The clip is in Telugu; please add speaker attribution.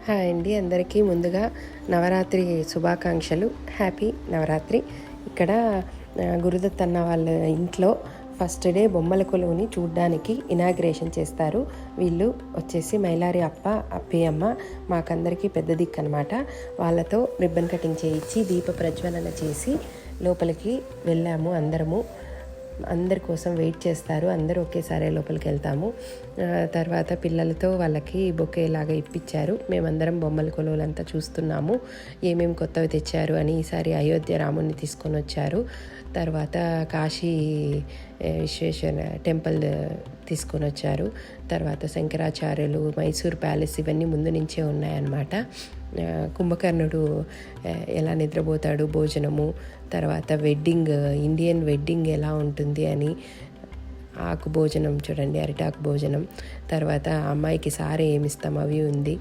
Speaker 1: హాయ్ అండి, అందరికీ ముందుగా నవరాత్రి శుభాకాంక్షలు. హ్యాపీ నవరాత్రి. ఇక్కడ గురుదత్ అన్న వాళ్ళ ఇంట్లో ఫస్ట్ డే బొమ్మల కొలువుని చూడ్డానికి ఇనాగ్రేషన్ చేస్తారు. వీళ్ళు వచ్చేసి మైలారి అప్పయ్యమ్మ మాకందరికీ పెద్ద దిక్కు అనమాట. వాళ్ళతో రిబ్బన్ కటింగ్ చేయించి దీప ప్రజ్వలన చేసి లోపలికి వెళ్ళాము. అందరి కోసం వెయిట్ చేస్తారు. అందరూ ఒకేసారి లోపలికి వెళ్తాము. తర్వాత పిల్లలతో వాళ్ళకి బొకే లాగా ఇప్పించారు. మేమందరం బొమ్మల కొలువులంతా చూస్తున్నాము ఏమేమి కొత్తవి తెచ్చారు అని. ఈసారి అయోధ్య రాముడిని తీసుకొని వచ్చారు. తర్వాత కాశీ విశ్వేశ్వర టెంపుల్ తీసుకొని వచ్చారు. తర్వాత శంకరాచార్యులు, మైసూర్ ప్యాలెస్ ఇవన్నీ ముందు నుంచే ఉన్నాయన్నమాట. కుంభకర్ణుడు ఎలా నిద్రపోతాడు, భోజనము, తర్వాత ఇండియన్ వెడ్డింగ్ ఎలా ఉంటుంది అని, ఆకు భోజనం చూడండి, అరిటాకు భోజనం, తర్వాత అమ్మాయికి సారే ఏమిస్తాం అవి ఉంది.